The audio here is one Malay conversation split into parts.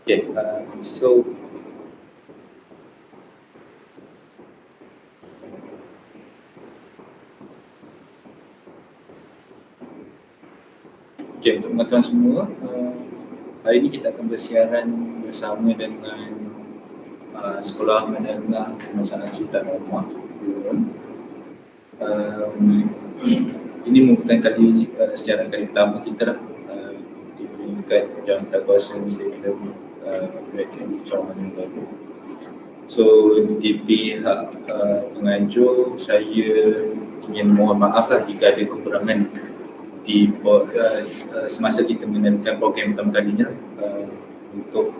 Okay, so okay, untuk pengetahuan semua, hari ini kita akan bersiaran bersama dengan Sekolah Menengah Kebangsaan Sultan Omar Durun. Ini merupakan siaran kali pertama kita lah di peringkat Jawatankuasa Misi Akademik UiTM Cawangan Terengganu. So di pihak penganjur, saya ingin mohon maaf lah jika ada kekurangan di semasa kita menjalankan program pertama kalinya untuk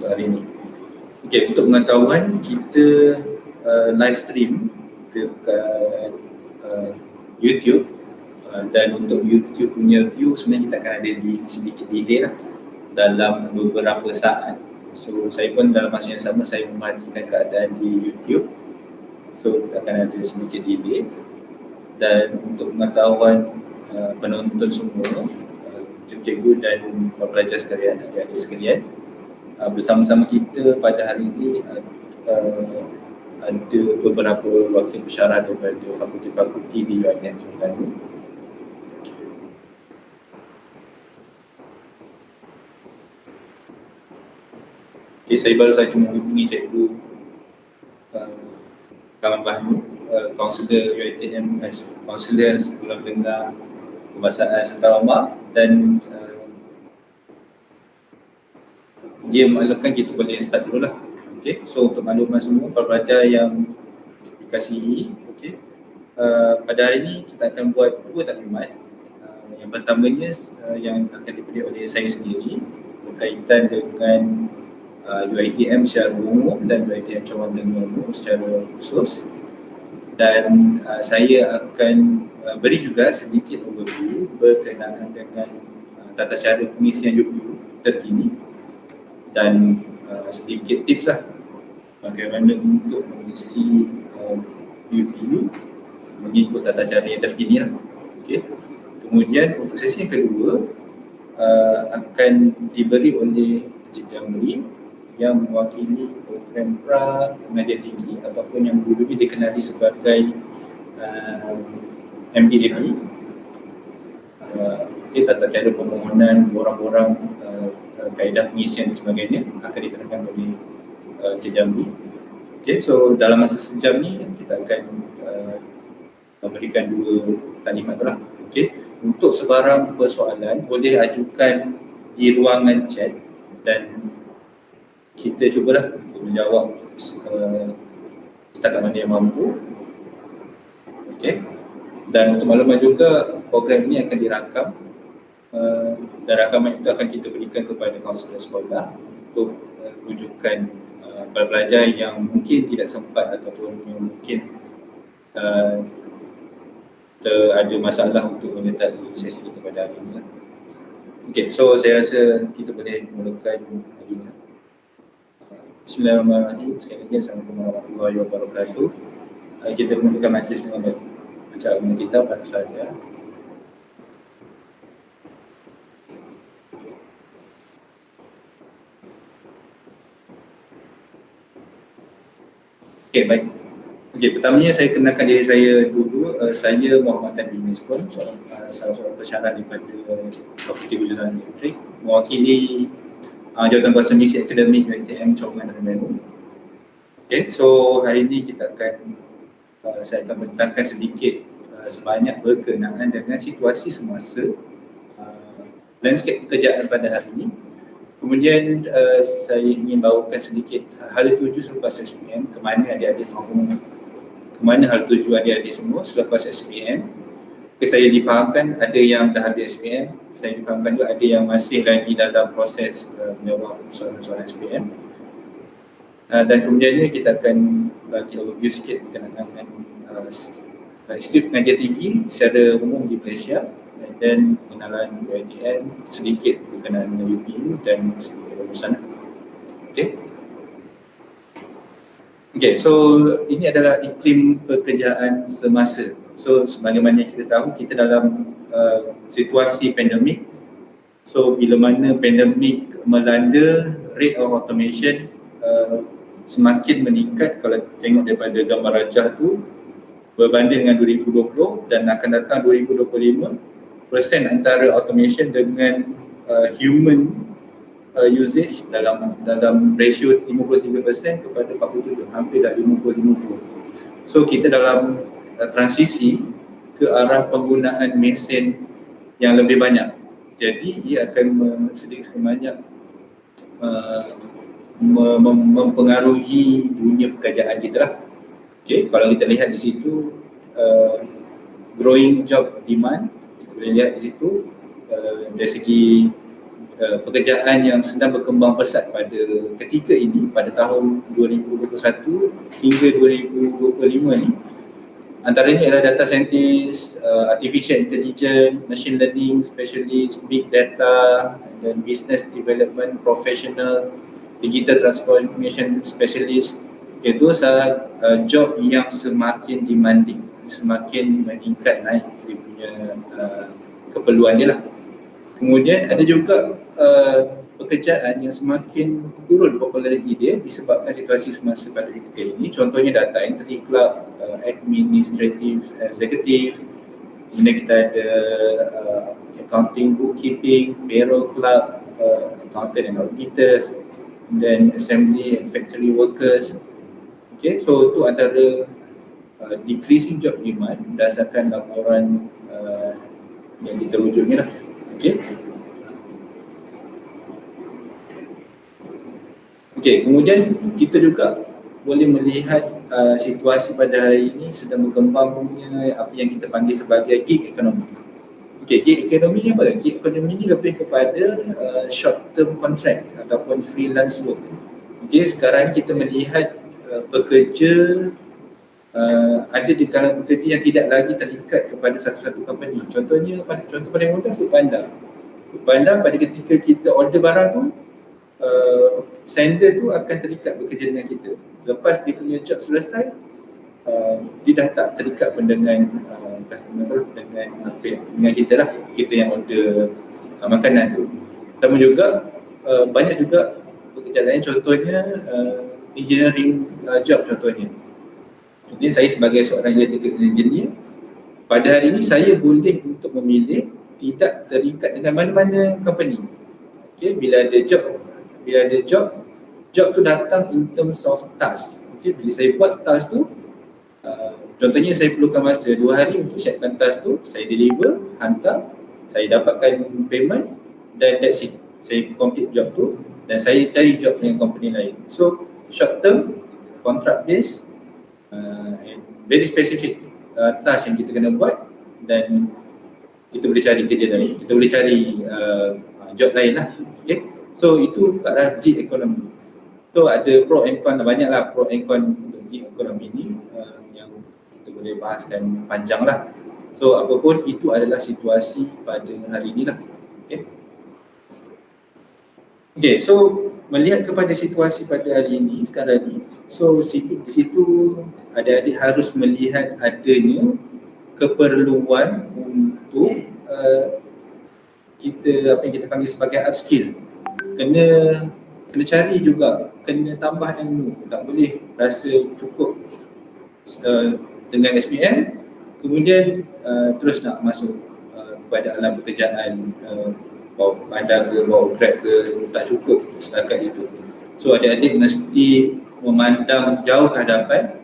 hari ini. Okay, untuk pengetahuan, kita live stream dekat YouTube, dan untuk YouTube punya view sebenarnya kita akan ada sedikit delay lah dalam beberapa saat. So saya pun dalam masa yang sama saya mematikan keadaan di YouTube, so kita akan ada sedikit delay. Dan untuk pengetahuan penonton semua, cikgu dan pelajar sekalian, adik-adik sekalian, bersama-sama kita pada hari ini ada beberapa wakil pensyarah daripada fakulti-fakulti di UiTM Terengganu. Okay, saya baru saja menghubungi cikgu Kamal Fahmi, kaunselor UiTM, kaunselor Sekolah Menengah Kebangsaan Sultan Omar, dan dia maklumkan kita boleh start dulu lah. Okay, so untuk makluman semua para pelajar yang dikasihi, okay, pada hari ini kita akan buat dua taklimat. Yang pertamanya yang akan diberi oleh saya sendiri berkaitan dengan UiTM secara umum dan UiTM Cawangan Terengganu secara khusus, dan saya akan beri juga sedikit overview berkenaan dengan tata cara pengisian UPU terkini dan sedikit tips lah bagaimana untuk mengisi UPU mengikut tata cara yang terkini lah. Okay. Kemudian untuk sesi yang kedua akan diberi oleh Encik Jamri yang mewakili program pra pengajian tinggi ataupun yang dulu dikenali sebagai MDAP. Okay, tata cara permohonan, borang-borang, kaedah pengisian dan sebagainya akan diterangkan oleh Encik Jamri. Okay, so dalam masa sejam ni kita akan memberikan dua taklimat lah. Okay, untuk sebarang persoalan boleh ajukan di ruangan chat dan kita cubalah untuk menjawab setakat mana yang mampu. Okay. Dan untuk makluman juga, program ini akan dirakam dan rakaman itu akan kita berikan kepada kaunselor sekolah untuk rujukan pelajar yang mungkin tidak sempat ataupun yang mungkin ada masalah untuk menyertai sesi kita pada hari ini. Okay, so saya rasa kita boleh mulakan hari ini. Bismillahirrahmanirrahim. Sekali lagi, Assalamualaikum warahmatullahi wabarakatuh. Kita mulakan majlis dengan bacaan kita pada saja. Okay, baik. Okay, pertamanya saya kenalkan diri saya dulu. Saya Muhammad Tan bin Miskon, salah seorang pensyarah daripada Fakulti Kejuruteraan Elektrik, mewakili Jawatankuasa Misi Akademik UiTM Cawangan Terengganu. Okay, so hari ini kita akan saya akan bentangkan sedikit sebanyak berkenaan dengan situasi semasa landscape pekerjaan pada hari ini. Kemudian saya ingin bawakan sedikit hal tuju selepas SPM, ke mana adik-adik mahu, ke mana hal tuju adik-adik semua selepas SPM. Saya difahamkan ada yang dah habis SPM, saya difahamkan juga ada yang masih lagi dalam proses menjawab soalan-soalan SPM. Dan kemudiannya kita akan bagi overview sikit berkenaan dengan Institut Pengajian Tinggi secara umum di Malaysia, dan pengenalan UiTM, sedikit berkenaan dengan UPU dan sedikit lulusan. Okay. Okay, so ini adalah iklim pekerjaan semasa. So sebagaimana kita tahu, kita dalam situasi pandemik. So bila mana pandemik melanda, rate of automation semakin meningkat. Kalau tengok daripada gambar rajah tu berbanding dengan 2020 dan akan datang 2025, persen antara automation dengan human usage dalam ratio 53% kepada 47, hampir dah 50-50. So kita dalam transisi ke arah penggunaan mesin yang lebih banyak. Jadi ia akan sedikit sebanyak mempengaruhi dunia pekerjaan kita lah. Okay, kalau kita lihat di situ growing job demand, kita boleh lihat di situ dari segi pekerjaan yang sedang berkembang pesat pada ketika ini, pada tahun 2021 hingga 2025 ni. Antaranya adalah data scientist, artificial intelligence, machine learning specialist, big data, dan business development professional, digital transformation specialist. Okay, itu job yang semakin demanding, semakin meningkat naik dia punya keperluan dia lah. Kemudian ada juga pekerjaan yang semakin turun populariti dia disebabkan situasi semasa pada ketika ini. Contohnya data entry clerk, administrative executive, kemudian kita ada accounting, bookkeeping, payroll clerk, accountant and auditors, dan assembly and factory workers. Okay, so itu antara decreasing job demand berdasarkan laporan yang kita rujuk ni lah. Okay. Okay, kemudian kita juga boleh melihat situasi pada hari ini sedang berkembangnya apa yang kita panggil sebagai gig economy. Okay, gig economy ni apa? Gig economy ni lebih kepada short term contract ataupun freelance work. Okay, sekarang kita melihat pekerja ada di kalangan pekerja yang tidak lagi terikat kepada satu-satu company. Contohnya, contoh paling mudah Foodpanda. Foodpanda pada ketika kita order barang tu, sender tu akan terikat bekerja dengan kita. Lepas dia punya job selesai, dia dah tak terikat pun dengan customer tu, dengan kita lah, kita yang order makanan tu. Sama juga banyak juga pekerjaan lain, contohnya engineering job contohnya. Contohnya saya sebagai seorang electrical engineer, pada hari ini saya boleh untuk memilih tidak terikat dengan mana-mana company. Okay, bila ada job tu datang in terms of task. Okay, bila saya buat task tu, contohnya saya perlukan masa 2 hari untuk siapkan task tu, saya deliver, hantar, saya dapatkan payment dan that's it. Saya complete job tu dan saya cari job dengan company lain. So short term, contract based, and very specific task yang kita kena buat, dan kita boleh cari kerja lain, kita boleh cari job lain lah. Okay, so itu ke arah gig economy. So ada pro and con, banyaklah pro and con untuk gig economy ni yang kita boleh bahaskan panjang lah. So apapun itu adalah situasi pada hari ini lah. Okay, so melihat kepada situasi pada hari ini, sekarang ni, so di situ adik-adik harus melihat adanya keperluan untuk kita, apa yang kita panggil sebagai upskill. Kena cari juga, kena tambah ilmu. Tak boleh rasa cukup dengan SPM kemudian terus nak masuk kepada alam pekerjaan, bawa Foodpanda ke, bawa Grab ke, tak cukup setakat itu. So adik-adik mesti memandang jauh ke hadapan.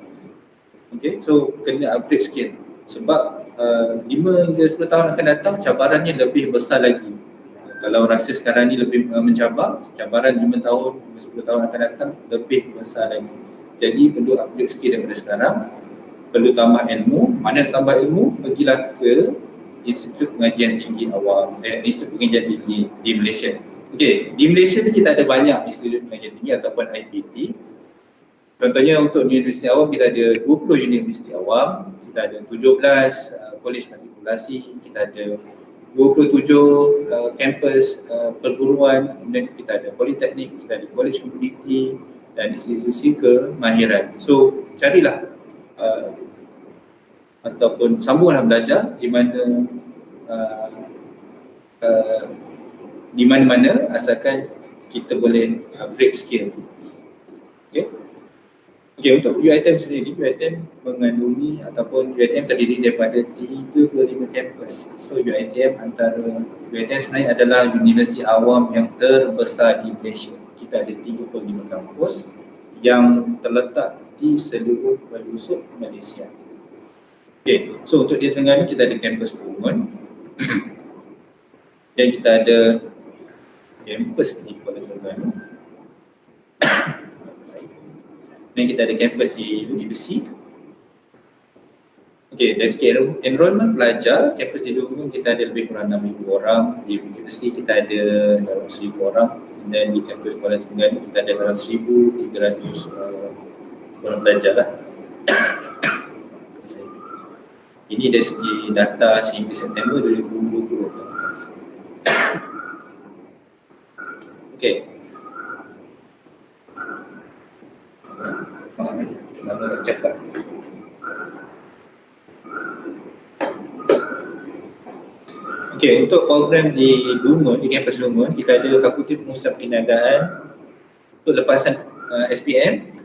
Okay, so kena upgrade skill sebab 5 hingga 10 tahun akan datang cabarannya lebih besar lagi. Kalau rasa sekarang ni lebih mencabar, cabaran 5 tahun, 10 tahun akan datang lebih besar lagi. Jadi perlu upgrade skill daripada sekarang, perlu tambah ilmu. Mana tambah ilmu? Pergilah ke Institut Pengajian Tinggi Awam, Institut Pengajian Tinggi di Malaysia. Okey, di Malaysia ni kita ada banyak Institut Pengajian Tinggi ataupun IPT. Contohnya untuk Universiti Awam kita ada 20 Universiti Awam, kita ada 17 kolej matrikulasi, kita ada 27 kampus perguruan, kemudian kita ada politeknik, kita ada kolej komuniti dan institusi kemahiran. So carilah ataupun sambunglah belajar di mana di mana-mana asalkan kita boleh upgrade skill tu. Okay. Okay, untuk UiTM sendiri, UiTM mengandungi ataupun UiTM terdiri daripada 35 kampus. So UiTM sebenarnya adalah universiti awam yang terbesar di Malaysia. Kita ada 35 kampus yang terletak di seluruh pelosok Malaysia. Okay, so untuk di Terengganu kita ada kampus Bungun dan kita ada kampus di Kuala Terengganu dan kita ada kampus di Bukit Besi. Okay, dari segi enrollment pelajar, kampus di Bungun kita ada lebih kurang 6,000 orang, di Bukit Besi kita ada dalam 1,000 orang, dan di kampus Kuala Terengganu kita ada dalam 1,300 orang pelajar lah. Ini dari segi data sehingga September 2020. Okey. Kenapa tak cakap? Okey, untuk program di Bungun, di kampus Bungun, kita ada Fakulti Pengurusan Perniagaan untuk lepasan SPM.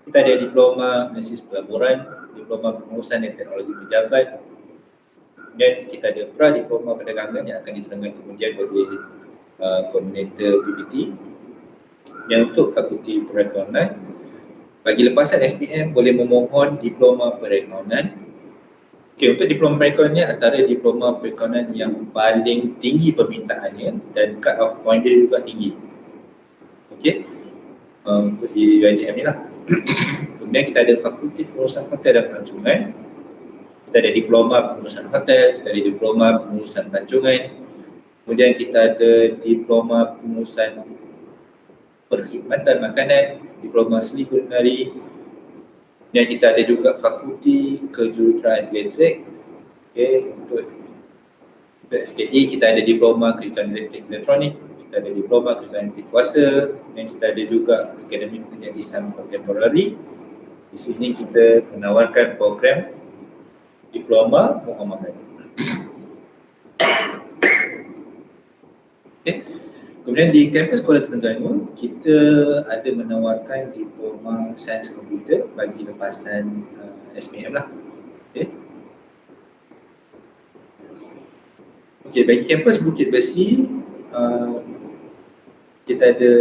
Kita ada Diploma Analisis Pelaburan, Diploma Pengurusan dan Teknologi Pejabat, dan kita ada Pra-Diploma Perdagangan yang akan diterangkan kemudian oleh koordinator PPT. Dan untuk Fakulti Perakaunan, bagi lepasan SPM boleh memohon Diploma Perakaunan. Okey, untuk Diploma Perakaunan antara Diploma Perakaunan yang paling tinggi permintaannya dan cut off point dia juga tinggi. Okey, untuk di UiTM ni lah. Kemudian kita ada Fakulti Pengurusan Hotel dan Pelancongan. Kita ada Diploma Pengurusan Hotel, kita ada Diploma Pengurusan Pelancongan. Kemudian kita ada Diploma Pengurusan Perkhidmatan Makanan, Diploma Seni Kulinari. Dan kita ada juga Fakulti Kejuruteraan Elektrik. Okay, untuk FKE kita ada Diploma Kejuruteraan Elektrik Elektronik, kita ada Diploma Kejuruteraan Elektrik Kuasa, dan kita ada juga Akademi Pengajian Islam Contemporary. Di sini kita menawarkan program Diploma Muhammadiyah. Okay. Kemudian di kampus Kuala Terengganu, kita ada menawarkan Diploma Sains Komputer bagi lepasan SPM lah. Okay. Okay, bagi kampus Bukit Besi, kita ada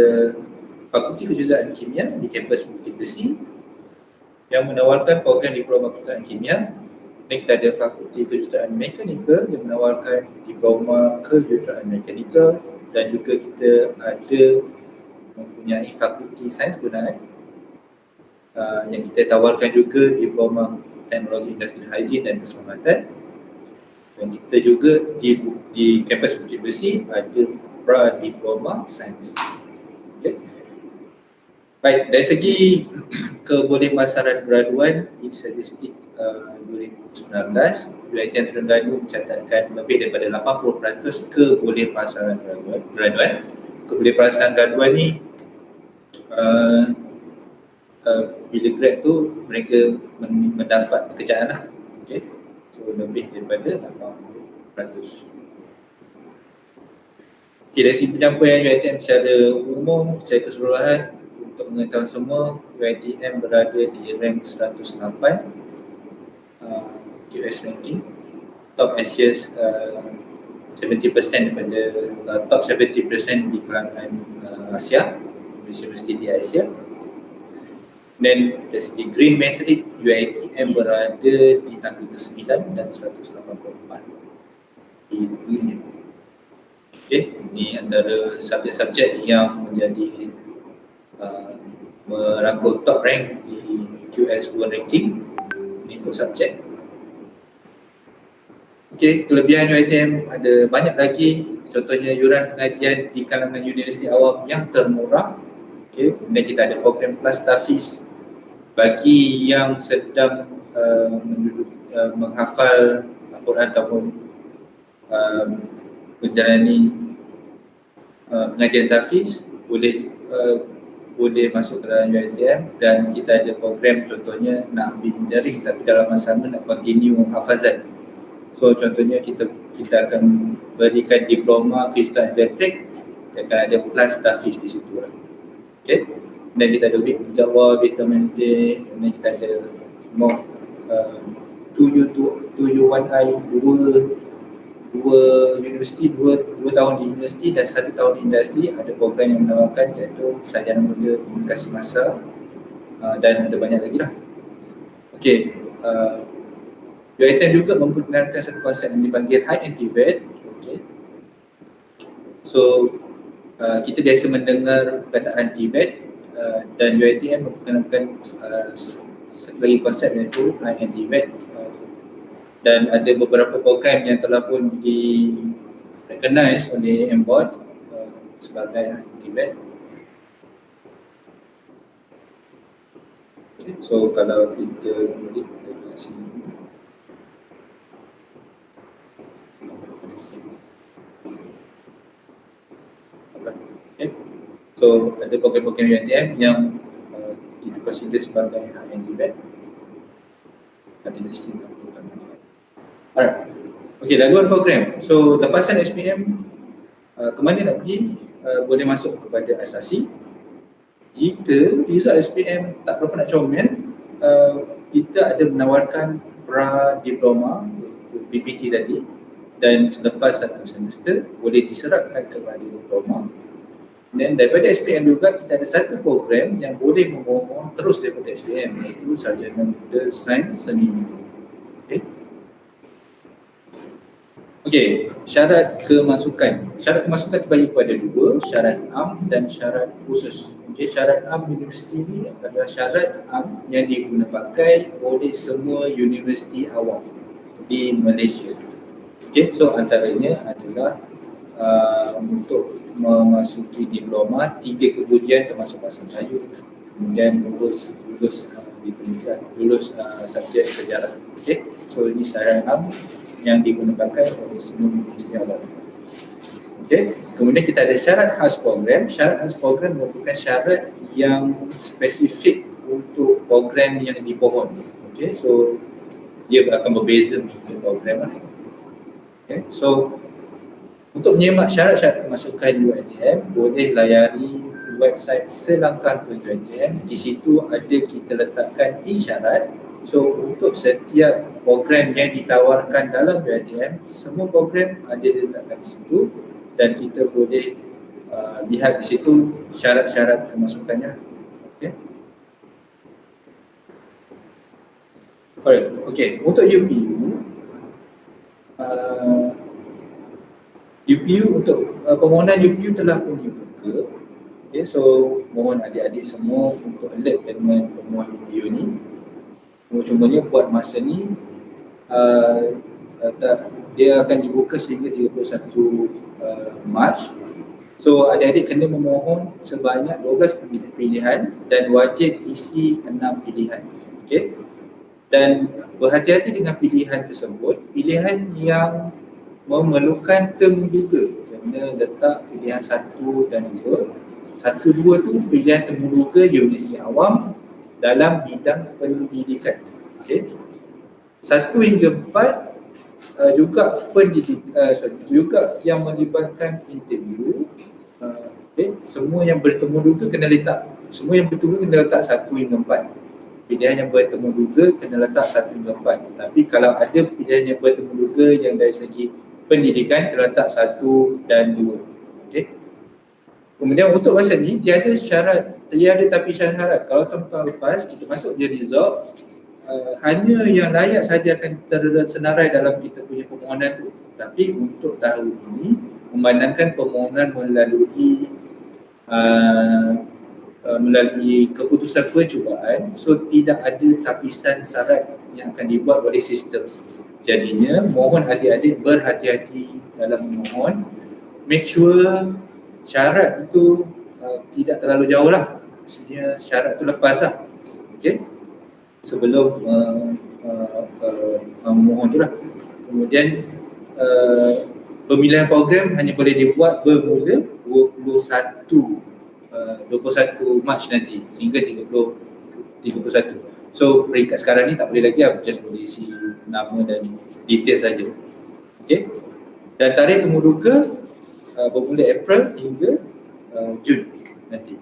Fakulti Kejuruteraan Kimia di kampus Bukit Besi yang menawarkan program Diploma Kejuruteraan Kimia. Dan kita ada Fakulti Kejuruteraan Mekanikal yang menawarkan Diploma Kejuruteraan Mekanikal, dan juga kita ada mempunyai Fakulti Sains Gunaan yang kita tawarkan juga Diploma Teknologi Industri Hygiene dan Keselamatan. Dan kita juga di kampus Bukit Besi ada Pra-Diploma Sains. Okay. Baik, dari segi kebolehpasaran graduan di statistik 2019, UiTM Terengganu mencatatkan lebih daripada 80% kebolehpasaran graduan. Kebolehpasaran graduan ni bila grad tu mereka mendapat pekerjaan lah. Okay. So lebih daripada 80%. Okay, dari segi penyampaian UiTM secara umum, secara keseluruhan, untuk mengetahui semua, UiTM berada di rank 108 QS ranking, top Asia 70% daripada top 70% di kalangan Asia, Universiti di Asia. Dan dari segi Green Metric, UiTM berada di tangga ke-9 dan 184 di dunia. Okay, ini antara subjek-subjek yang menjadi merangkul top rank di QS World Ranking. Ini untuk subjek. Okey, kelebihan UiTM ada banyak lagi. Contohnya yuran pengajian di kalangan universiti awam yang termurah. Okey, kemudian kita ada program kelas tahfiz bagi yang sedang menghafal Al-Quran ataupun menjalani pengajian tahfiz, boleh masuk ke dalam UiTM. Dan kita ada program contohnya nak ambil daring tapi dalam masa sama nak continue hafazan. So contohnya kita akan berikan diploma kejuruteraan elektrik, dan akan ada plus tafis di situ lah. Okay. Dan kita ada big Java, big community, dan kita ada more 2U1I, dua universiti, dua tahun di universiti dan 1 tahun di industri. Ada program yang menawarkan iaitu sarjana muda komunikasi massa, dan ada banyak lagi lah. Okey, UiTM juga memperkenalkan satu konsep yang dipanggil High and TVET. Okey. So kita biasa mendengar perkataan TVET, dan UiTM memperkenalkan satu lagi konsep iaitu High and TVET. Dan ada beberapa program yang telah pun di-recognize oleh MBOD sebagai TVET. Okay. So kalau kita klik dekat sini, okay. So ada program-program UiTM yang kita consider sebagai TVET. Ada di sini. Alright. Okey, laluan program. So lepasan SPM, ke mana nak pergi? Boleh masuk kepada asasi. Jika result SPM tak berapa nak comel, kita ada menawarkan pra diploma PPT tadi, dan selepas 1 semester boleh diserapkan kepada diploma. Dan daripada SPM juga kita ada satu program yang boleh memohon terus daripada SPM, iaitu sarjana muda sains seni. Okey. Okey, syarat kemasukan. Syarat kemasukan terbagi kepada 2, syarat am dan syarat khusus. Okey, syarat am universiti ini adalah syarat am yang digunakan oleh semua universiti awam di Malaysia. Okey, so antaranya adalah untuk memasuki diploma 3 keujian termasuk bahasa Melayu, kemudian lulus di pendidikan, lulus subjek sejarah. Okey, so ini syarat am yang digunakan oleh semua universiti awam. Okey, kemudian kita ada syarat khas program. Syarat khas program merupakan syarat yang spesifik untuk program yang dipohon. Okey, so dia akan berbeza mengikut program. Okey, so untuk menyemak syarat-syarat kemasukan UiTM, boleh layari website Selangkah ke UiTM. Di situ ada kita letakkan isyarat. So untuk setiap program yang ditawarkan dalam UiTM, semua program ada diletakkan di situ, dan kita boleh lihat di situ syarat-syarat kemasukannya. Okay. Alright, okay. Untuk UPU, untuk permohonan UPU telah pun dibuka. Okay, so mohon adik-adik semua untuk alert dengan permohonan UPU ni. Cumanya buat masa ni dia akan dibuka sehingga 31 Mac. So adik-adik kena memohon sebanyak 12 pilihan dan wajib isi 6 pilihan. Okey. Dan berhati-hati dengan pilihan tersebut. Pilihan yang memerlukan temu juga, kena letak pilihan 1 dan 2. 1, 2 tu pilihan temu juga universiti awam dalam bidang pendidikan. Okey. 1 hingga 4 juga juga yang melibatkan interview. Okay. Semua yang bertemu duga kena letak 1 hingga 4. Pilihan yang bertemu duga kena letak 1 hingga 4. Tapi kalau ada pilihan yang bertemu duga yang dari segi pendidikan, kena letak 1 dan 2. Okay. Kemudian untuk masa ni tiada tapi syarat. Kalau tahun lepas kita masuk je result, hanya yang layak saja akan tersenarai dalam kita punya permohonan tu. Tapi untuk tahun ini, memandangkan permohonan melalui keputusan percubaan, so tidak ada tapisan syarat yang akan dibuat oleh sistem. Jadinya mohon adik-adik berhati-hati dalam memohon. Make sure syarat itu tidak terlalu jauh lah. Maksudnya syarat tu lepas lah. Okay, sebelum memohon tu lah. Kemudian pemilihan program hanya boleh dibuat bermula 21 Mac nanti sehingga 31. So peringkat sekarang ni tak boleh lagi lah, just boleh isi nama dan detail saja. Okey. Dan tarikh temuruka bermula April hingga Jun nanti.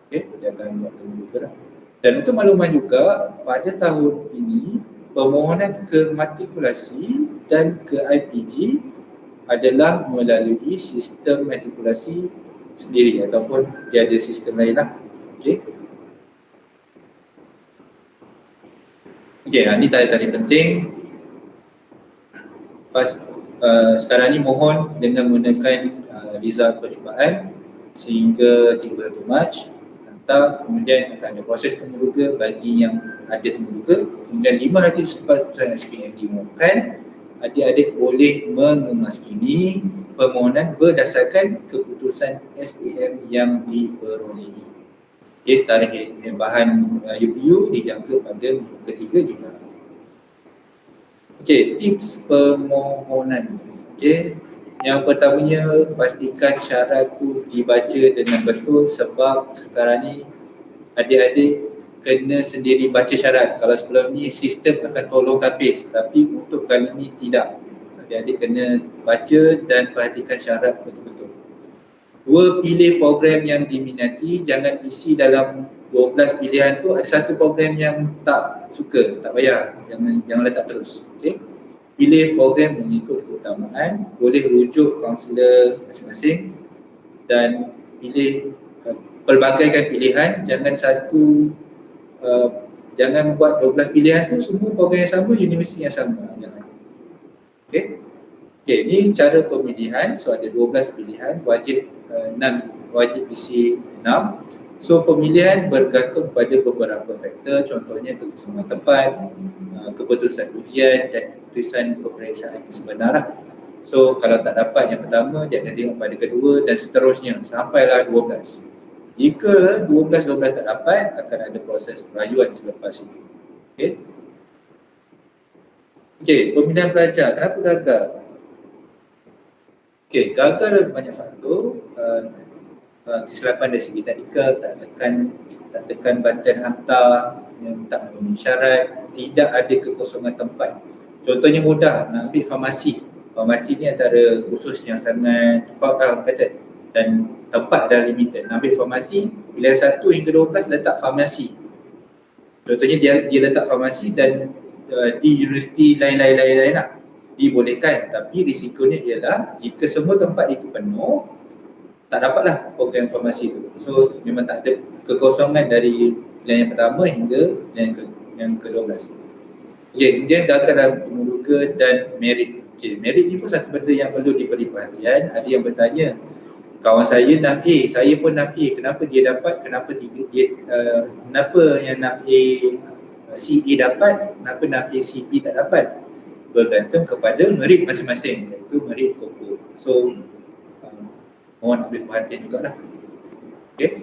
Okey, dia akan buat temuruka dah. Dan untuk makluman juga, pada tahun ini permohonan ke matrikulasi dan ke IPG adalah melalui sistem matrikulasi sendiri ataupun dia ada sistem lain lah. Okey. Okey, ini tarikh-tarikh penting. Sekarang ni mohon dengan menggunakan result percubaan sehingga 31 Mac hantar, kemudian akan ada proses temuruka bagi yang ada temuruka, kemudian 500% SPM diumumkan. Adik-adik boleh mengemaskini permohonan berdasarkan keputusan SPM yang diperolehi. Okey, tarikh bahan UPU dijangka pada minggu ketiga juga. Okey, tips permohonan. Okey, yang pertamanya pastikan syarat tu dibaca dengan betul, sebab sekarang ni adik-adik kena sendiri baca syarat. Kalau sebelum ni sistem akan tolong tapis, tapi untuk kali ni tidak. Adik-adik kena baca dan perhatikan syarat betul-betul. 2, pilih program yang diminati. Jangan isi dalam 12 pilihan tu ada satu program yang tak suka, tak payah, jangan letak terus. Okey. Pilih program mengikut keutamaan, boleh rujuk kaunselor masing-masing dan pilih pelbagaikan pilihan. Jangan jangan buat 12 pilihan tu semua program yang sama, universiti yang sama. Jangan. Okey. Okey, ni cara pemilihan. So ada 12 pilihan, wajib isi 6. So pemilihan bergantung pada beberapa faktor, contohnya kekosongan tempat, keputusan ujian dan keputusan peperiksaan yang sebenar lah. So kalau tak dapat yang pertama, dia akan tengok pada kedua dan seterusnya sampailah 12. Jika 12 tak dapat, akan ada proses perayuan selepas itu. Okey. Okey, pemilihan pelajar, kenapa gagal? Okey, gagal ada banyak faktor. Kesilapan dari segi teknikal, tak tekan button hantar yang tak memenuhi syarat, tidak ada kekosongan tempat. Contohnya mudah, nak ambil farmasi. Farmasi ni antara kursus yang sangat kata, dan tempat dah limited. Nak ambil farmasi, pilihan 1 hingga 12 letak farmasi. Contohnya dia letak farmasi dan di universiti lain-lain lah, dibolehkan, tapi risikonya ialah jika semua tempat itu penuh, tak dapatlah program farmasi itu. So memang tak ada kekosongan dari pilihan yang pertama hingga yang ke-12. Okey, kemudian gagal dalam temuruka dan merit. Okey, merit ni pun satu benda yang perlu diberi perhatian. Ada yang bertanya, kawan saya nak A, saya pun nak A, kenapa dia dapat, kenapa yang nak A si A dapat, kenapa nak A si B tak dapat? Bergantung kepada merit masing-masing, iaitu merit koko. So mohon ambil perhatian jugalah. Okey.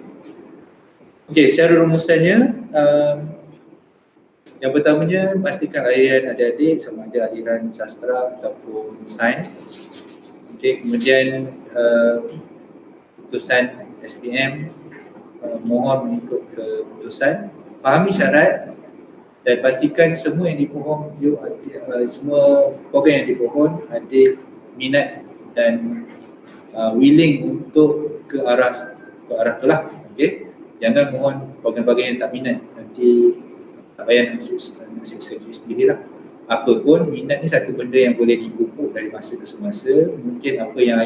Okey, secara rumusannya, yang pertamanya pastikan aliran adik-adik sama ada aliran sastra ataupun sains. Okey, kemudian keputusan SPM, mohon mengikut keputusan, fahami syarat dan pastikan semua yang dipohon, semua program yang dipohon adik minat dan willing untuk ke arah tu lah. Okey, jangan mohon program-program yang tak minat, nanti tak payah nak siksa diri sendirilah. Apa pun, minat ni satu benda yang boleh dipupuk dari masa ke semasa. Mungkin apa yang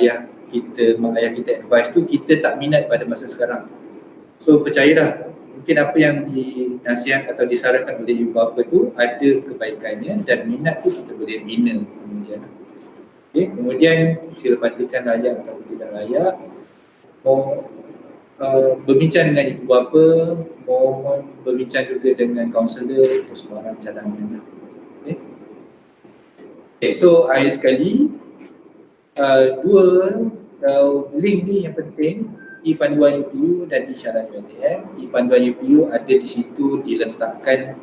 mak ayah kita advise tu kita tak minat pada masa sekarang. So percayalah, mungkin apa yang dinasihat atau disarankan oleh ibu bapa tu ada kebaikannya dan minat tu kita boleh bina kemudian. Okay, kemudian sila pastikan layak atau tidak layak. Berbincang dengan ibu bapa, mohon berbincang juga dengan kaunselor untuk sebarang cadangan. Okay. Itu akhir sekali. Dua link ni yang penting, e-panduan UPU dan e-syarat UiTM. E-panduan UPU ada di situ diletakkan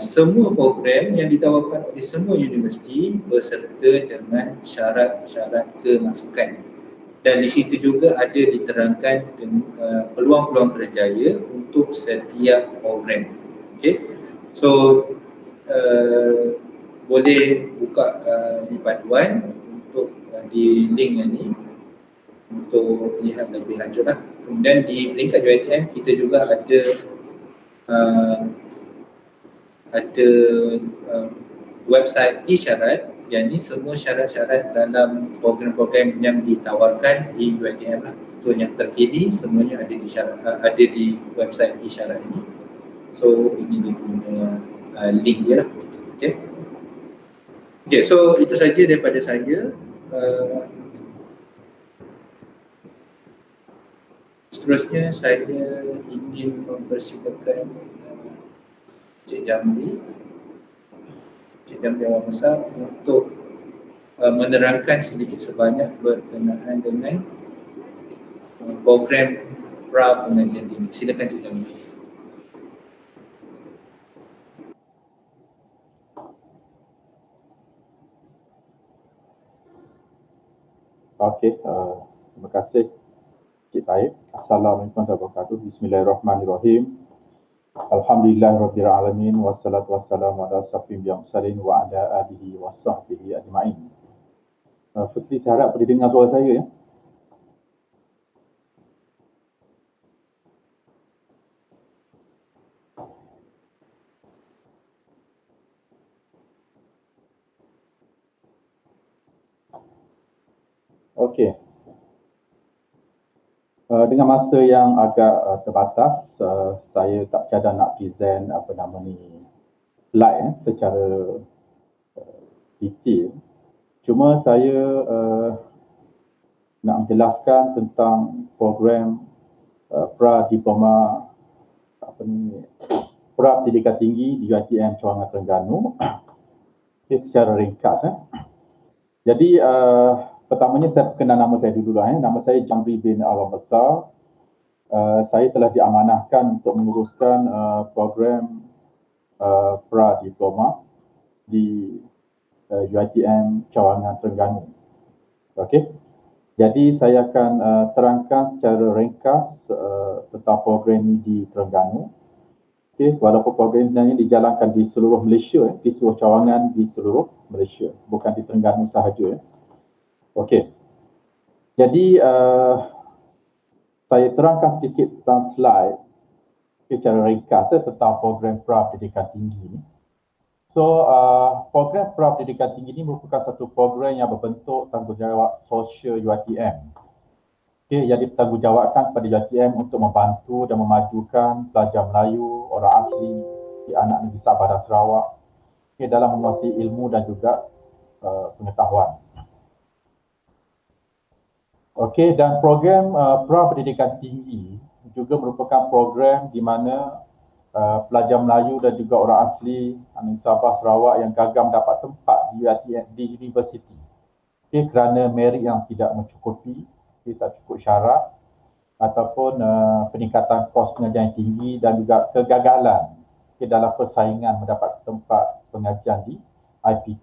semua program yang ditawarkan oleh semua universiti beserta dengan syarat-syarat kemasukan, dan di situ juga ada diterangkan peluang-peluang kerjaya untuk setiap program. Okay. So boleh buka di panduan untuk di link yang ni untuk lihat lebih lanjut lah. Kemudian di peringkat UiTM kita juga ada website isyarat, yang ni semua syarat-syarat dalam program-program yang ditawarkan di UiTM lah. So yang terkini semuanya ada di website isyarat ini. So ini dia punya link dia lah. Okay, so itu saja daripada saya. Seterusnya saya ingin mempersilakan Cik Jamli Awang Besar untuk menerangkan sedikit sebanyak berkenaan dengan program pra pengajian tinggi. Silakan Cik Jamli. Okey, terima kasih Cik Taib. Assalamualaikum warahmatullahi wabarakatuh. Bismillahirrahmanirrahim. Alhamdulillahirabbil alamin wassalatu wassalamu ala asyrafil mursalin wa ala alihi wasahbihi ajmain. Firstly, saya harap boleh dengar suara saya ya. Okey. Dengan masa yang agak terbatas, saya tak cadang nak present slide secara detail. Cuma saya nak menjelaskan tentang program pra-diploma pra-pendidikan tinggi di UiTM Cawangan Terengganu. Secara ringkas. Jadi pertamanya saya perkenal nama saya dulu lah. Nama saya Jamli bin Awang Besar. Saya telah diamanahkan untuk menguruskan program pra-diploma di UiTM Cawangan Terengganu. Okey. Jadi saya akan terangkan secara ringkas tentang program ini di Terengganu. Okey, walaupun program ini sebenarnya dijalankan di seluruh Malaysia, di seluruh cawangan di seluruh Malaysia, bukan di Terengganu sahaja. Okey. Jadi saya terangkan sedikit tentang slide secara ringkas tentang program pra-pendidikan tinggi ini. So, program pra-pendidikan tinggi ini merupakan satu program yang berbentuk tanggungjawab sosial UiTM. Okay, yang dipertanggungjawabkan kepada UiTM untuk membantu dan memajukan pelajar Melayu, orang asli di anak negeri Sabah dan Sarawak dalam menguasai ilmu dan juga pengetahuan. Okey, dan program pra-pendidikan tinggi juga merupakan program di mana pelajar Melayu dan juga orang asli di Sabah Sarawak yang gagal mendapat tempat di UiTM di universiti. Okay, kerana merit yang tidak mencukupi, tak cukup syarat ataupun peningkatan kos pengajian yang tinggi dan juga kegagalan dalam persaingan mendapat tempat pengajian di IPT.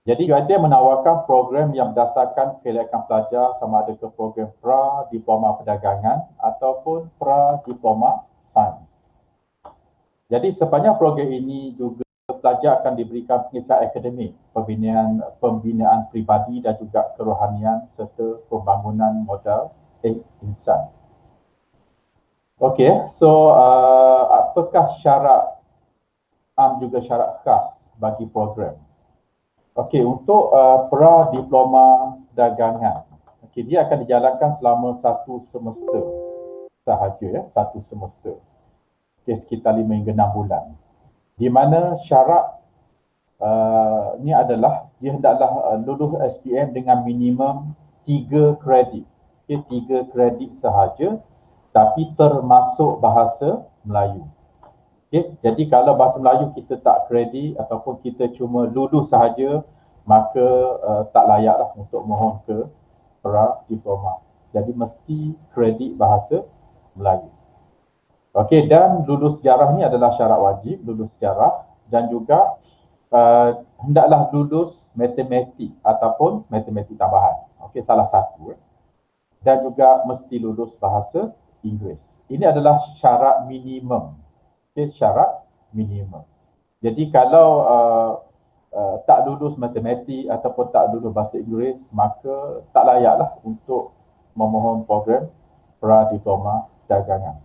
Jadi UiTM menawarkan program yang berdasarkan kelayakan pelajar sama ada ke program pra-diploma perdagangan ataupun pra-diploma sains. Jadi sepanjang program ini juga pelajar akan diberikan pengisian akademik, pembinaan peribadi dan juga kerohanian serta pembangunan modal insan. Okey, so apakah syarat juga syarat khas bagi program? Okey, untuk pra-diploma perdagangan, dia akan dijalankan selama 1 semester sahaja ya, 1 semester. Okey, sekitar 5 hingga 6 bulan. Di mana syarat ini adalah dia hendaklah lulus SPM dengan minimum 3 kredit. Okay, 3 kredit sahaja tapi termasuk bahasa Melayu. Okay, jadi kalau bahasa Melayu kita tak kredit ataupun kita cuma lulus sahaja, maka tak layaklah untuk mohon ke pra-diploma. Jadi mesti kredit bahasa Melayu. Okey, dan lulus sejarah ni adalah syarat wajib, lulus sejarah dan juga hendaklah lulus matematik ataupun matematik tambahan. Okey, salah satu. Dan juga mesti lulus bahasa Inggeris. Ini adalah syarat minimum. Okey, syarat minimum. Jadi kalau tak lulus matematik ataupun tak lulus bahasa Inggeris, maka tak layaklah untuk memohon program pra-diploma perdagangan.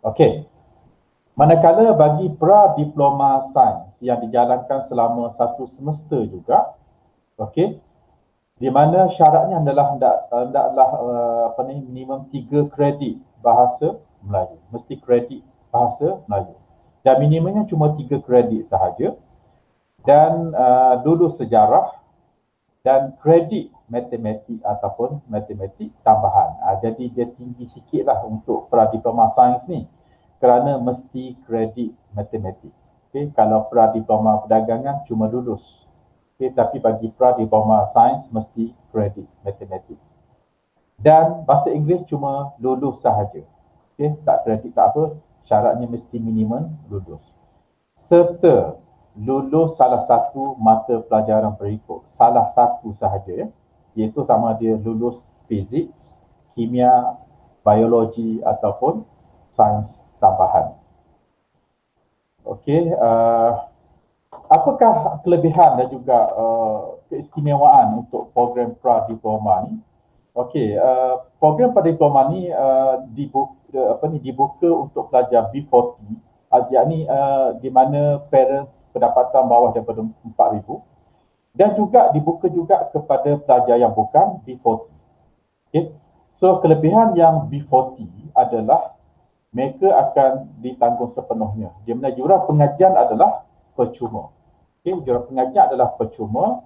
Okey. Manakala bagi pra-diploma sains yang dijalankan selama 1 semester juga, okey, di mana syaratnya adalah hendaklah minimum 3 kredit bahasa Melayu. Mesti kredit bahasa Melayu. Dan minimumnya cuma 3 kredit sahaja. Dan lulus sejarah dan kredit matematik ataupun matematik tambahan. Jadi dia tinggi sikitlah untuk pra-diploma sains ni kerana mesti kredit matematik. Okay, kalau pra-diploma perdagangan cuma lulus. Okay, tapi bagi pra-diploma sains mesti kredit matematik. Dan bahasa Inggeris cuma lulus sahaja. Okay, tak kredit tak apa, syaratnya mesti minimum lulus. Serta lulus salah satu mata pelajaran berikut, salah satu sahaja, iaitu sama dia lulus fizik, kimia, biologi ataupun sains tambahan. Okey, apakah kelebihan dan juga keistimewaan untuk program pra-diploma ni? Okey, program pra-diploma ni dibuka untuk pelajar B40, yakni di mana parents pendapatan bawah daripada 4,000, dan juga dibuka juga kepada pelajar yang bukan B40. Okay. So kelebihan yang B40 adalah mereka akan ditanggung sepenuhnya. Di mana jurang pengajian adalah percuma. Okay. Jurang pengajian adalah percuma,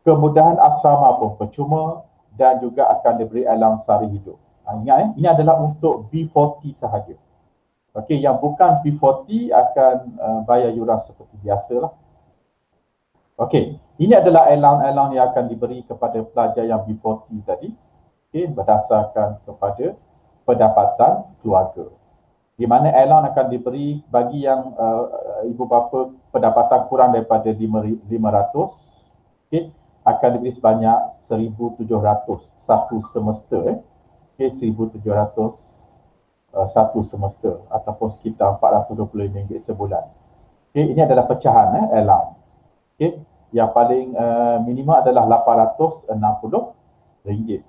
kemudahan asrama pun percuma, dan juga akan diberi alam sari hidup. Ingat ini adalah untuk B40 sahaja. Okey, yang bukan B40 akan bayar yuran seperti biasalah. Okey, ini adalah allowance yang akan diberi kepada pelajar yang B40 tadi. Okey, berdasarkan kepada pendapatan keluarga. Di mana allowance akan diberi bagi yang ibu bapa pendapatan kurang daripada 500, okey, akan diberi sebanyak 1,700 satu semester. Okey, 1,700 satu semester ataupun sekitar RM425 sebulan. Okay, ini adalah pecahan allowance. Okay, yang paling minimum adalah RM860. Okay,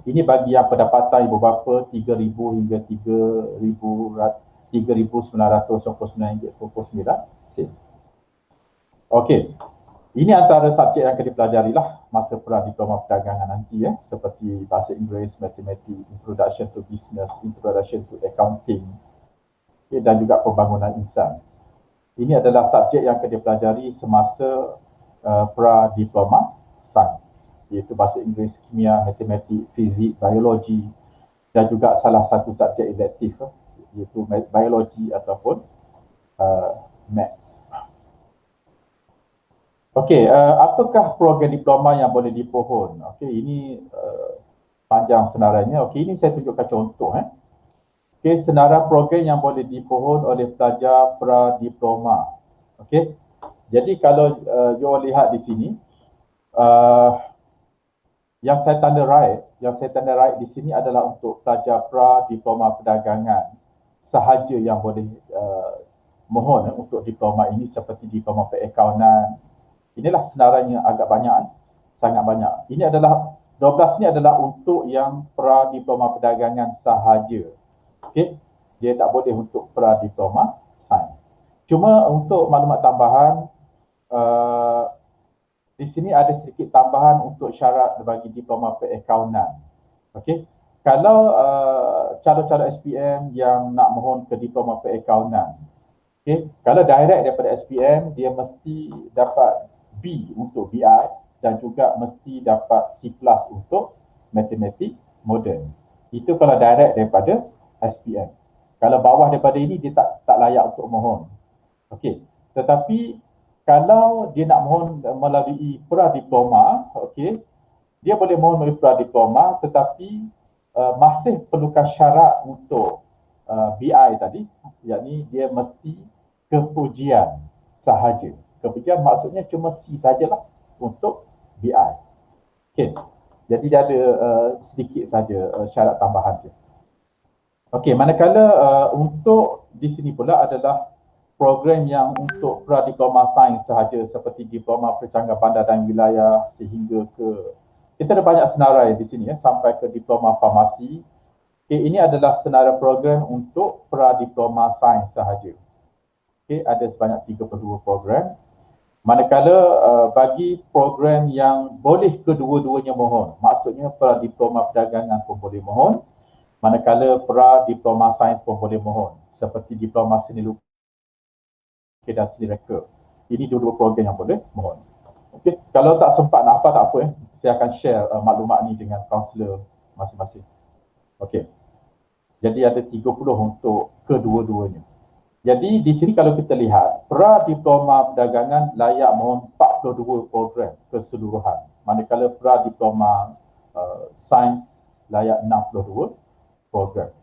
ini bagi yang pendapatan ibu bapa 3,000 hingga 3,929 sen. Okey. Ini antara subjek yang akan dipelajari lah masa pra-diploma perdagangan nanti seperti bahasa Inggeris, matematik, introduction to business, introduction to accounting, dan juga pembangunan insan. Ini adalah subjek yang akan dipelajari semasa pra-diploma sains, iaitu bahasa Inggeris, kimia, matematik, fizik, biologi, dan juga salah satu subjek elektif iaitu biologi ataupun maths. Okey, apakah program diploma yang boleh dipohon? Okey, ini panjang senarannya. Okey, ini saya tunjukkan contoh. Okey, senarai program yang boleh dipohon oleh pelajar pra-diploma. Okey, jadi kalau you lihat di sini, yang saya tanda right di sini adalah untuk pelajar pra-diploma perdagangan sahaja yang boleh mohon untuk diploma ini, seperti diploma perakaunan. Inilah senarainya agak banyak, sangat banyak. Ini adalah 12 ni adalah untuk yang pra-diploma perdagangan sahaja. Okey, dia tak boleh untuk pra-diploma sains. Cuma untuk maklumat tambahan, di sini ada sedikit tambahan untuk syarat bagi diploma perakaunan. Okey, kalau calon-calon SPM yang nak mohon ke diploma perakaunan, okey, kalau direct daripada SPM, dia mesti dapat B untuk BI dan juga mesti dapat C+ untuk matematik moden. Itu kalau direct daripada SPM. Kalau bawah daripada ini dia tak layak untuk mohon. Okey. Tetapi kalau dia nak mohon melalui pra-diploma, okey, dia boleh mohon melalui pra-diploma, tetapi masih perlukan syarat untuk BI tadi, yakni dia mesti keujian sahaja. Kemudian maksudnya cuma C sajalah untuk BI. Okey. Jadi dia ada sedikit saja syarat tambahan dia. Okey, manakala untuk di sini pula adalah program yang untuk pra-diploma sains sahaja seperti diploma percanggahan bandar dan wilayah sehingga ke, kita ada banyak senarai di sini sampai ke diploma farmasi. Ini adalah senarai program untuk pra-diploma sains sahaja. Ada sebanyak 32 program. Manakala bagi program yang boleh kedua-duanya mohon, maksudnya pra-diploma perdagangan pun boleh mohon, manakala pra-diploma sains pun boleh mohon, seperti diploma seni lukis dan seni reka. Ini dua-dua program yang boleh mohon. Okey, kalau tak sempat nak apa tak apa saya akan share maklumat ni dengan kaunselor masing-masing. Okey. Jadi ada 30 untuk kedua-duanya. Jadi di sini kalau kita lihat, pra-diploma perdagangan layak mohon 42 program keseluruhan. Manakala pra-diploma sains layak 62 program.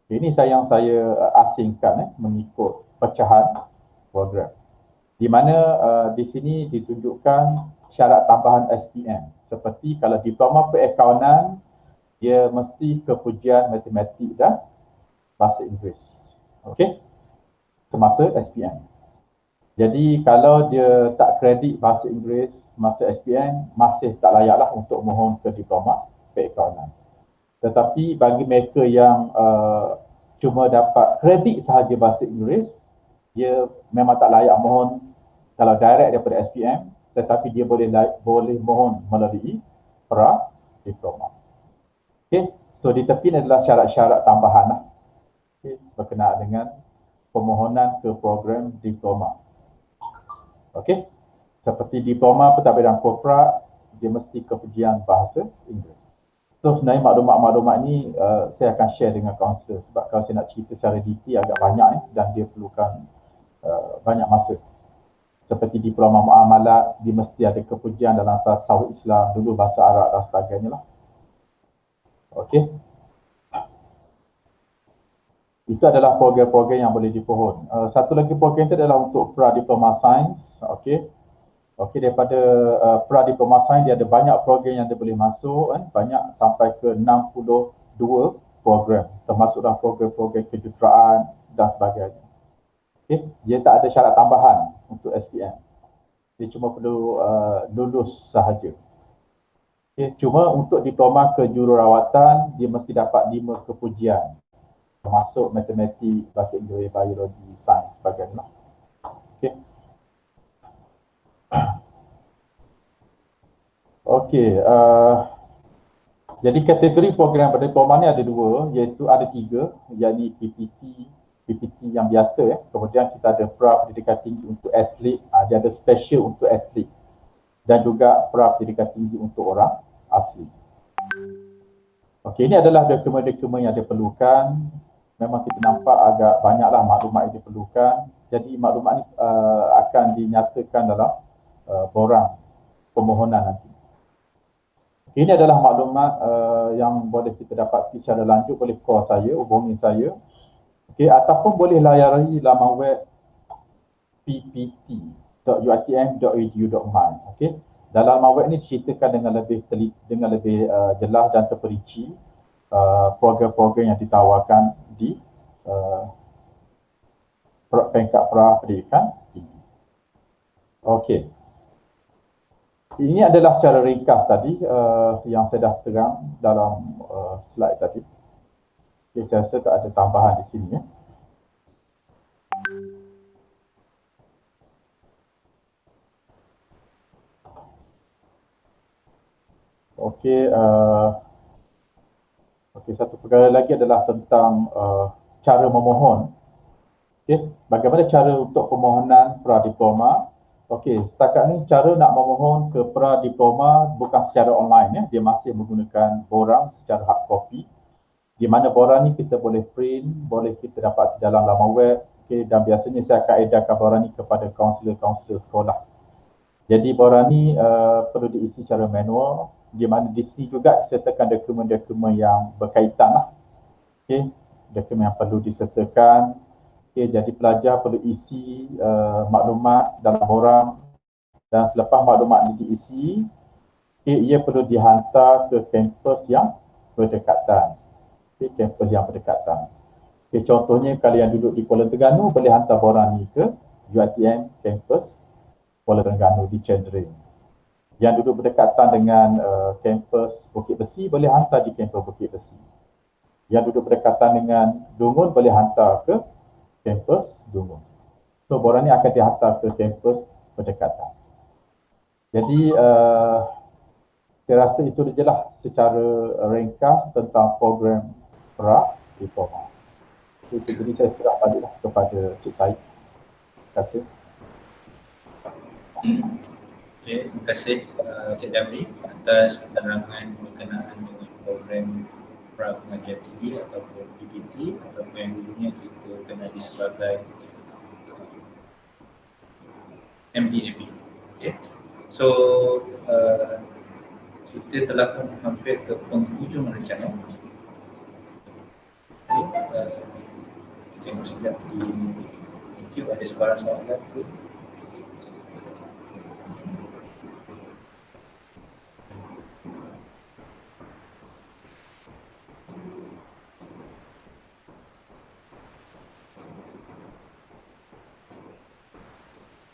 Ini yang saya asingkan mengikut pecahan program. Di mana di sini ditunjukkan syarat tambahan SPM. Seperti kalau diploma perakaunan, dia mesti kepujian matematik dan bahasa Inggeris. Okey? Semasa SPM. Jadi kalau dia tak kredit bahasa Inggeris masa SPM, masih tak layaklah untuk mohon ke diploma perakaunan. Tetapi bagi mereka yang cuma dapat kredit sahaja bahasa Inggeris, dia memang tak layak mohon kalau direct daripada SPM, tetapi dia boleh mohon melalui pra-diploma. Okey, so di tepi ni adalah syarat-syarat tambahan berkenaan dengan permohonan ke program diploma. Okey, seperti diploma pentadbiran korporat, dia mesti kepujian bahasa Inggeris. So sebenarnya maklumat-maklumat ni saya akan share dengan kaunselor sebab kalau saya nak cerita secara detail agak banyak dan dia perlukan banyak masa. Seperti diploma muamalat, dia mesti ada kepujian dalam tasawuf Islam, dulu bahasa Arab dan sebagainya lah. Okey. Itu adalah program-program yang boleh dipohon. Satu lagi program itu adalah untuk pra-diploma sains. Okey. Okey, daripada pra-diploma sains dia ada banyak program yang dia boleh masuk banyak sampai ke 62 program, termasuklah program-program kejuruteraan dan sebagainya. Okey, dia tak ada syarat tambahan untuk SPM. Dia cuma perlu lulus sahaja. Okay. Cuma untuk diploma kejururawatan, dia mesti dapat 5 kepujian. Termasuk matematik, bahasa Inggeris, biologi, sains, sebagainya. Okay. Okey, jadi kategori program pada diploma ni ada dua, iaitu ada 3, yakni PPT yang biasa kemudian kita ada pra-pendidikan tinggi untuk atlet, dia ada special untuk atlet dan juga pra-pendidikan tinggi untuk orang asli. Okey, ini adalah dokumen-dokumen yang diperlukan. Memang kita nampak agak banyaklah maklumat yang diperlukan. Jadi maklumat ini akan dinyatakan dalam borang permohonan nanti. Ini adalah maklumat yang boleh kita dapati secara lanjut, boleh call saya, hubungi saya. Okey, ataupun boleh layari laman web ppt.utm.edu.my. Okey. Dalam laman web ini diceritakan dengan lebih jelas dan terperinci program-program yang ditawarkan di peringkat pra-pendidikan tinggi. Okey. Ini adalah secara ringkas tadi yang saya dah terang dalam slide tadi. Okay, saya rasa tak ada tambahan di sini ya. Okey, satu perkara lagi adalah tentang cara memohon. Okey, bagaimana cara untuk permohonan pra-diploma? Okey, setakat ni cara nak memohon ke pra-diploma bukan secara online ya, dia masih menggunakan borang secara hard copy. Di mana borang ni kita boleh print, boleh kita dapat dalam laman web. Okey, dan biasanya saya akan edarkan borang ni kepada kaunselor-kaunselor sekolah. Jadi borang ni perlu diisi secara manual, di mana di sini juga disertakan dokumen-dokumen yang berkaitan lah. Okey, dokumen yang perlu disertakan. Okey, jadi pelajar perlu isi maklumat dalam borang dan selepas maklumat ini diisi, ia perlu dihantar ke kampus yang berdekatan. Kampus yang berdekatan. Okay, contohnya kalau yang duduk di Kuala Terengganu boleh hantar borang ni ke UiTM kampus Kuala Terengganu di Cendering. Yang duduk berdekatan dengan kampus Bukit Besi boleh hantar di kampus Bukit Besi. Yang duduk berdekatan dengan Dungun boleh hantar ke kampus Dungun. So borang ni akan dihantar ke kampus berdekatan. Jadi saya rasa itu je lah secara ringkas tentang program PRA diploma. Jadi saya serah baliklah kepada Cik Syed. Terima kasih. Okay, terima kasih Cik Jamri atas penerangan berkenaan dengan program pra pengajian tinggi ataupun PPT ataupun yang dulunya kita kenali sebagai MDAP. Okay. So kita telah pun hampir ke penghujung rencana. Okay. Kita tengok sekejap di YouTube ada sebarang soalan tu.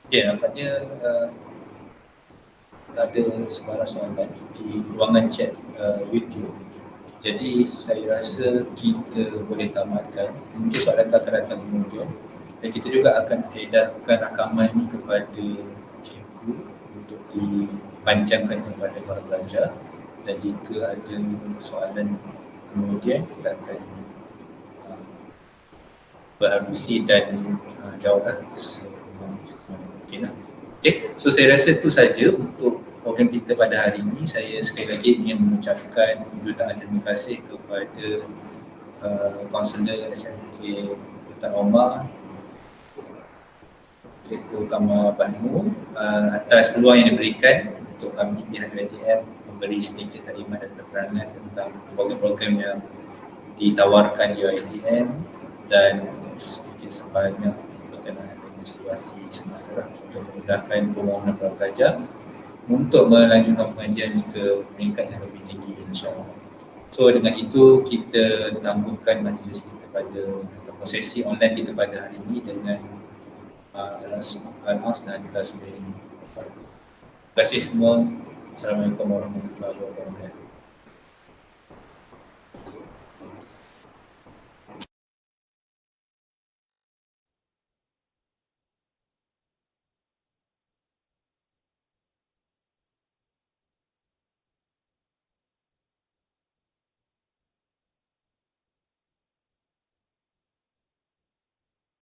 Okay, nampaknya ada sebarang soalan di ruangan chat YouTube. Jadi saya rasa kita boleh tamatkan. Mungkin soalan akan datang kemudian. Dan kita juga akan edarkan rakaman ini kepada cikgu untuk dipanjangkan kepada para pelajar. Dan jika ada soalan kemudian, kita akan berhalusi dan jawablah mungkin lah. Okay, so saya rasa itu saja untuk program kita pada hari ini. Saya sekali lagi ingin mengucapkan jutaan terima kasih kepada Kaunselor SMK Sultan Omar, Cikgu Kamal Bahnu atas peluang yang diberikan untuk kami pihak UiTM memberi sedikit taklimat dan penerangan tentang program-program yang ditawarkan di UiTM dan sedikit sebanyak berkenaan dengan situasi semasa untuk memudahkan permohonan para pelajar untuk melanjutkan pengajian ke peringkat yang lebih tinggi insya-Allah. So dengan itu kita tangguhkan majlis kita pada ataupun sesi online kita pada hari ini dengan al-As dan tasbih. Terima kasih semua. Assalamualaikum warahmatullahi wabarakatuh.